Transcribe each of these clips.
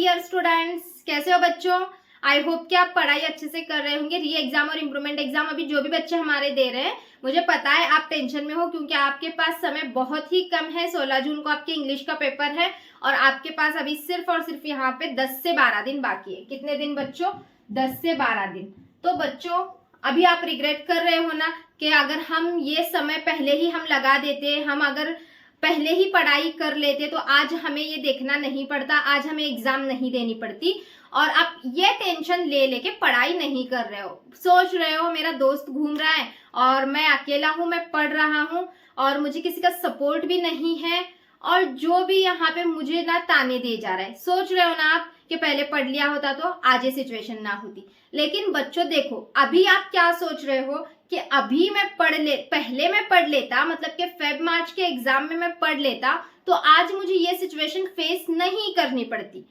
Dear students, कैसे हो बच्चों। आई होप कि आप पढ़ाई अच्छे से कर रहे होंगे। री एग्जाम और इम्प्रूवमेंट एग्जाम अभी जो भी बच्चे हमारे दे रहे हैं, मुझे पता है आप टेंशन में हो क्योंकि आपके पास समय बहुत ही कम है। 16 जून को आपके इंग्लिश का पेपर है और आपके पास अभी सिर्फ और सिर्फ यहाँ पे 10 से 12 दिन बाकी है। कितने दिन बच्चों? 10 से 12 दिन। तो बच्चों अभी आप रिग्रेट कर रहे हो ना कि अगर हम ये समय पहले ही हम लगा देते, हम अगर पहले ही पढ़ाई कर लेते तो आज हमें ये देखना नहीं पड़ता, आज हमें एग्जाम नहीं देनी पड़ती। और आप ये टेंशन ले लेके पढ़ाई नहीं कर रहे हो, सोच रहे हो मेरा दोस्त घूम रहा है और मैं अकेला हूं, मैं पढ़ रहा हूं और मुझे किसी का सपोर्ट भी नहीं है और जो भी यहाँ पे मुझे ना ताने दे जा रहा है। सोच रहे हो ना आप कि पहले पढ़ लिया होता तो आज ये सिचुएशन ना होती। लेकिन बच्चों देखो, अभी आप क्या सोच रहे हो कि अभी मैं पहले मैं पढ़ लेता, मतलब कि फेब मार्च के एग्जाम में मैं पढ़ लेता तो आज मुझे ये सिचुएशन फेस नहीं करनी पड़ती।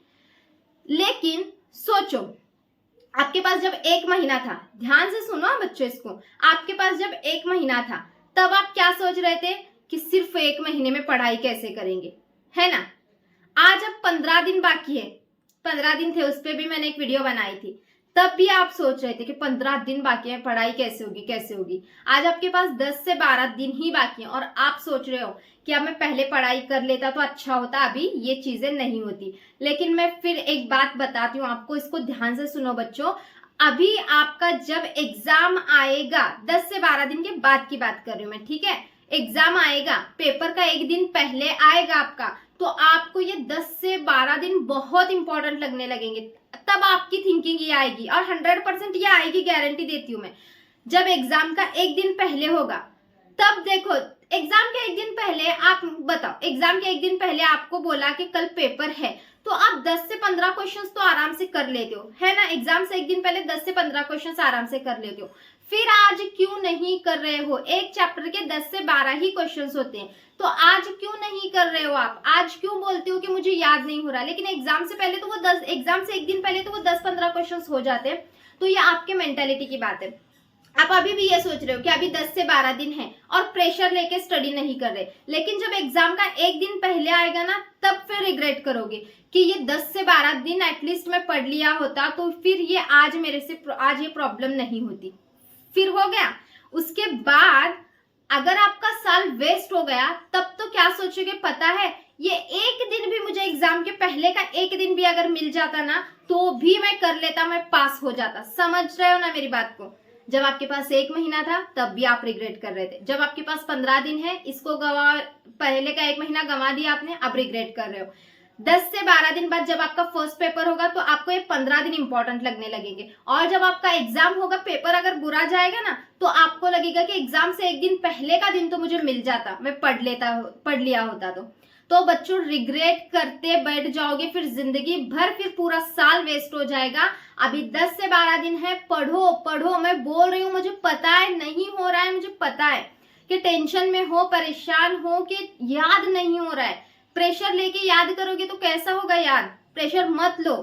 लेकिन सोचो, आपके पास जब 1 महीना था, ध्यान से सुनो बच्चों इसको, आपके पास जब 1 महीना था तब आप क्या सोच रहे थे कि सिर्फ 1 महीने में पढ़ाई कैसे करेंगे, है ना। आज अब 15 दिन बाकी है, 15 दिन थे, उस पर भी मैंने एक वीडियो बनाई थी, तब भी आप सोच रहे थे कि 15 दिन बाकी है, पढ़ाई कैसे होगी कैसे होगी। आज आपके पास 10 से 12 दिन ही बाकी है और आप सोच रहे हो कि अब मैं पहले पढ़ाई कर लेता तो अच्छा होता, अभी ये चीजें नहीं होती। लेकिन मैं फिर एक बात बताती हूँ आपको, इसको ध्यान से सुनो बच्चों। अभी आपका जब एग्जाम आएगा, 10 से 12 दिन के बाद की बात कर रही हूँ मैं, ठीक है। एग्जाम आएगा, पेपर का 1 दिन पहले आएगा आपका, तो आपको ये 10 से 12 दिन बहुत इंपॉर्टेंट लगने लगेंगे। तब आपकी थिंकिंग ये आएगी और 100% ये आएगी, गारंटी देती हूँ मैं। जब एग्जाम का 1 दिन पहले होगा तब देखो, एग्जाम के 1 दिन पहले आप बताओ, एग्जाम के 1 दिन पहले आपको बोला कि कल पेपर है तो आप 10 से 15 क्वेश्चंस तो आराम से कर लेते हो, है ना। एग्जाम से 1 दिन पहले 10 से 15 क्वेश्चंस आराम से कर लेते हो। फिर आज क्यों नहीं कर रहे हो? एक चैप्टर के 10 से 12 ही क्वेश्चंस होते हैं, तो आज क्यों नहीं कर रहे हो आप? आज क्यों बोलते हो कि मुझे याद नहीं हो रहा? लेकिन एग्जाम से पहले तो वो 10, एग्जाम से 1 दिन पहले तो वो 10-15 क्वेश्चंस हो जाते हैं। तो ये आपके मेंटालिटी की बात है। आप अभी भी ये सोच रहे हो कि अभी 10 से 12 दिन है और प्रेशर लेके स्टडी नहीं कर रहे, लेकिन जब एग्जाम का 1 दिन पहले आएगा ना तब फिर रिग्रेट करोगे कि ये 10 से 12 दिन एटलीस्ट मैं पढ़ लिया होता तो फिर ये आज मेरे से आज ये प्रॉब्लम नहीं होती। फिर हो गया, उसके बाद अगर आपका साल वेस्ट हो गया तब तो क्या सोचोगे पता है? ये 1 दिन भी मुझे एग्जाम के पहले का 1 दिन भी अगर मिल जाता ना तो भी मैं कर लेता, मैं पास हो जाता। समझ रहे हो ना मेरी बात को। जब आपके पास 1 महीना था तब भी आप रिग्रेट कर रहे थे, जब आपके पास 15 दिन है, इसको पहले का 1 महीना गंवा दिया आपने, अब रिग्रेट कर रहे हो। 10 से 12 दिन बाद जब आपका फर्स्ट पेपर होगा तो आपको ये 15 दिन इंपॉर्टेंट लगने लगेंगे और जब आपका एग्जाम होगा, पेपर अगर बुरा जाएगा ना तो आपको लगेगा कि एग्जाम से 1 दिन पहले का दिन तो मुझे मिल जाता, मैं पढ़ लिया होता। तो बच्चों रिग्रेट करते बैठ जाओगे, फिर जिंदगी भर, फिर पूरा साल वेस्ट हो जाएगा। अभी 10 से 12 दिन है, पढ़ो पढ़ो। मैं बोल रही हूँ, मुझे पता है नहीं हो रहा है, मुझे पता है कि टेंशन में हो, परेशान हो, कि याद नहीं हो रहा है। प्रेशर लेके याद करोगे तो कैसा होगा याद? प्रेशर मत लो।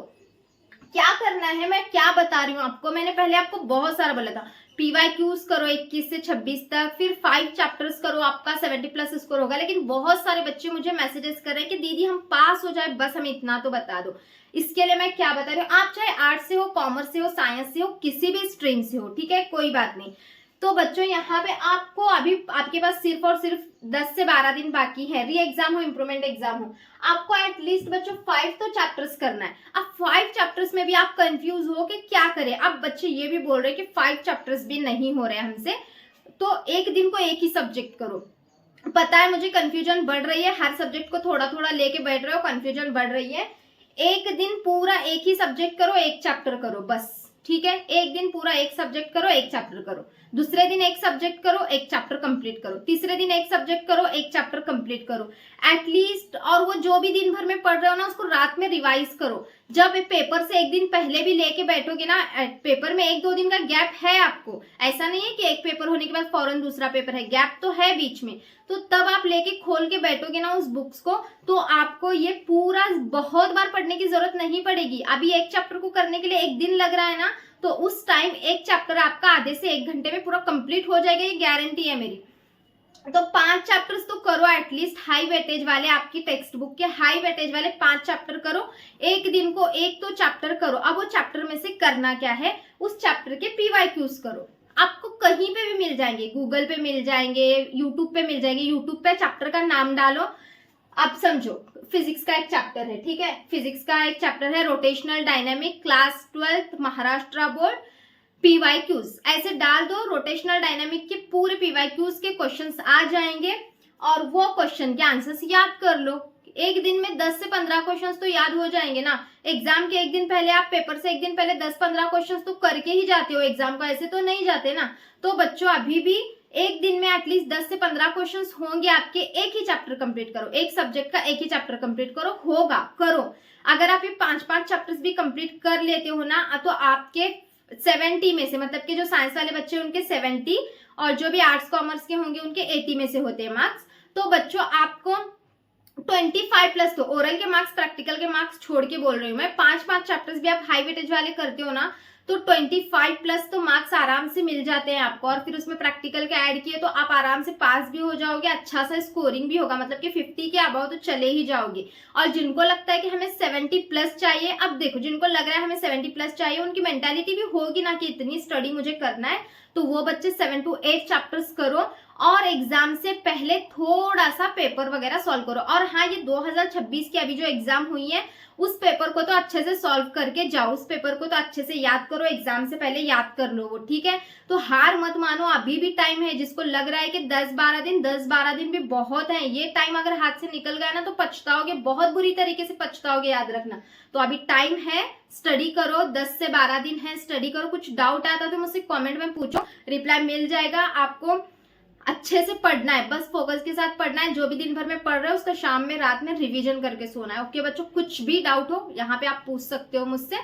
क्या करना है, मैं क्या बता रही हूँ आपको, मैंने पहले आपको बहुत सारा बोला था। PYQs करो 21 से 26 तक, फिर 5 चैप्टर्स करो, आपका 70+ स्कोर होगा। लेकिन बहुत सारे बच्चे मुझे मैसेजेस कर रहे हैं कि दीदी हम पास हो जाए, बस हमें इतना तो बता दो। इसके लिए मैं क्या बता रही हूँ, आप चाहे आर्ट्स से हो, कॉमर्स से हो, साइंस से हो, किसी भी स्ट्रीम से हो, ठीक है, कोई बात नहीं। तो बच्चों यहाँ पे आपको अभी आपके पास सिर्फ और सिर्फ 10 से 12 दिन बाकी है। री एग्जाम हो, इम्प्रूवमेंट एग्जाम हो, आपको एटलीस्ट बच्चों 5 तो चैप्टर्स करना है। अब 5 चैप्टर्स में भी आप कंफ्यूज हो कि क्या करें। अब बच्चे ये भी बोल रहे हैं कि 5 चैप्टर्स भी नहीं हो रहे हमसे, तो 1 दिन को 1 ही सब्जेक्ट करो। पता है मुझे कंफ्यूजन बढ़ रही है, हर सब्जेक्ट को थोड़ा थोड़ा लेके बैठ रहे हो, कंफ्यूजन बढ़ रही है। 1 दिन पूरा 1 ही सब्जेक्ट करो, 1 चैप्टर करो बस, ठीक है। 1 दिन पूरा 1 सब्जेक्ट करो, 1 चैप्टर करो। दूसरे दिन 1 सब्जेक्ट करो, 1 चैप्टर कंप्लीट करो। तीसरे दिन 1 सब्जेक्ट करो, 1 चैप्टर कंप्लीट करो एटलीस्ट। और वो जो भी दिन भर में पढ़ रहे हो ना, उसको रात में रिवाइज करो। जब पेपर से 1 दिन पहले भी लेके बैठोगे ना, पेपर में 1-2 दिन का गैप है आपको, ऐसा नहीं है कि एक पेपर होने के बाद फौरन दूसरा पेपर है, गैप तो है बीच में। तो तब आप लेके खोल के बैठोगे ना उस बुक्स को, तो आपको ये पूरा बहुत बार पढ़ने की जरूरत नहीं पड़ेगी। अभी 1 चैप्टर को करने के लिए 1 दिन लग रहा है ना, तो उस टाइम 1 चैप्टर आपका आधे से 1 घंटे में पूरा कंप्लीट हो जाएगा, ये गारंटी है मेरी। तो 5 चैप्टर्स तो करो एटलीस्ट, हाई वेटेज वाले, आपकी टेक्स्ट बुक के हाई वेटेज वाले 5 चैप्टर करो। एक दिन को एक तो चैप्टर करो। अब वो चैप्टर में से करना क्या है, उस चैप्टर के PYQs करो। आपको कहीं पे भी मिल जाएंगे, गूगल पे मिल जाएंगे, यूट्यूब पे मिल जाएंगे। यूट्यूब पे चैप्टर का नाम डालो, आप समझो फिजिक्स का एक चैप्टर है, ठीक है, फिजिक्स का एक चैप्टर है rotational dynamic, class 12 Maharashtra board, PYQs ऐसे डाल दो। रोटेशनल डायनेमिक के पूरे PYQs के क्वेश्चंस आ जाएंगे और वो क्वेश्चन के आंसर्स याद कर लो। एक दिन में 10 से 15 क्वेश्चंस तो याद हो जाएंगे ना। एग्जाम के एक दिन पहले, आप पेपर से एक दिन पहले 10-15 क्वेश्चंस तो करके ही जाते हो एग्जाम को, ऐसे तो नहीं जाते ना। तो बच्चों अभी भी एक दिन में एटलीस्ट 10 से 15 क्वेश्चंस होंगे आपके। एक ही चैप्टर कंप्लीट करो, एक सब्जेक्ट का एक ही चैप्टर कंप्लीट करो, होगा, करो। अगर आप ये 5-5 चैप्टर्स भी कंप्लीट कर लेते हो ना, तो आपके 70 में से, मतलब कि जो साइंस वाले बच्चे उनके 70 और जो भी आर्ट्स कॉमर्स के होंगे उनके 80 में से होते हैं मार्क्स। तो बच्चों आपको 25 प्लस, तो ओरल के मार्क्स, प्रैक्टिकल के मार्क्स छोड़ के बोल रही हूँ मैं, 5-5 चैप्टर्स भी आप हाई वेटेज वाले करते हो ना, तो 25 प्लस तो मार्क्स आराम से मिल जाते हैं आपको। और फिर उसमें प्रैक्टिकल के ऐड किए तो आप आराम से पास भी हो जाओगे, अच्छा सा स्कोरिंग भी होगा, मतलब कि 50 के अबाव तो चले ही जाओगे। और जिनको लगता है कि हमें 70 प्लस चाहिए, अब देखो जिनको लग रहा है हमें 70 प्लस चाहिए, उनकी मेंटालिटी भी होगी ना कि इतनी स्टडी मुझे करना है, तो वो बच्चे 7 to 8 चैप्टर्स करो और एग्जाम से पहले थोड़ा सा पेपर वगैरह सॉल्व करो। और हाँ, ये 2026 की अभी जो एग्जाम हुई है उस पेपर को तो अच्छे से सॉल्व करके जाओ, उस पेपर को तो अच्छे से याद करो, एग्जाम से पहले याद कर लो वो, ठीक है। तो हार मत मानो, अभी भी टाइम है। जिसको लग रहा है कि 10-12 दिन भी बहुत है, ये टाइम अगर हाथ से निकल गया ना तो पछताओगे, बहुत बुरी तरीके से पछताओगे, याद रखना। तो अभी टाइम है, स्टडी करो, 10 से 12 दिन है, स्टडी करो। कुछ डाउट आता तो मुझसे कमेंट में पूछो, रिप्लाई मिल जाएगा आपको। अच्छे से पढ़ना है, बस फोकस के साथ पढ़ना है। जो भी दिन भर में पढ़ रहे हो उसका शाम में, रात में रिवीजन करके सोना है। ओके बच्चों, कुछ भी डाउट हो यहाँ पे आप पूछ सकते हो मुझसे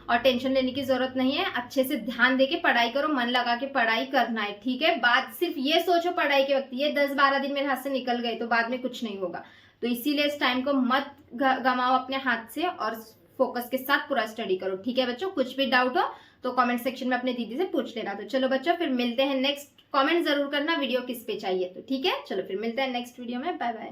और टेंशन लेने की जरूरत नहीं है। अच्छे से ध्यान देके पढ़ाई करो, मन लगा के पढ़ाई करना है, ठीक है। बात सिर्फ ये सोचो पढ़ाई के वक्त, ये 10-12 दिन मेरे हाथ से निकल गए तो बाद में कुछ नहीं होगा। तो इसीलिए इस टाइम को मत गंवाओ अपने हाथ से और फोकस के साथ पूरा स्टडी करो, ठीक है बच्चों। कुछ भी डाउट हो तो कमेंट सेक्शन में अपने दीदी से पूछ लेना। तो चलो बच्चों, फिर मिलते हैं नेक्स्ट। कमेंट जरूर करना वीडियो किस पे चाहिए, तो ठीक है। चलो फिर मिलते हैं नेक्स्ट वीडियो में, बाय बाय।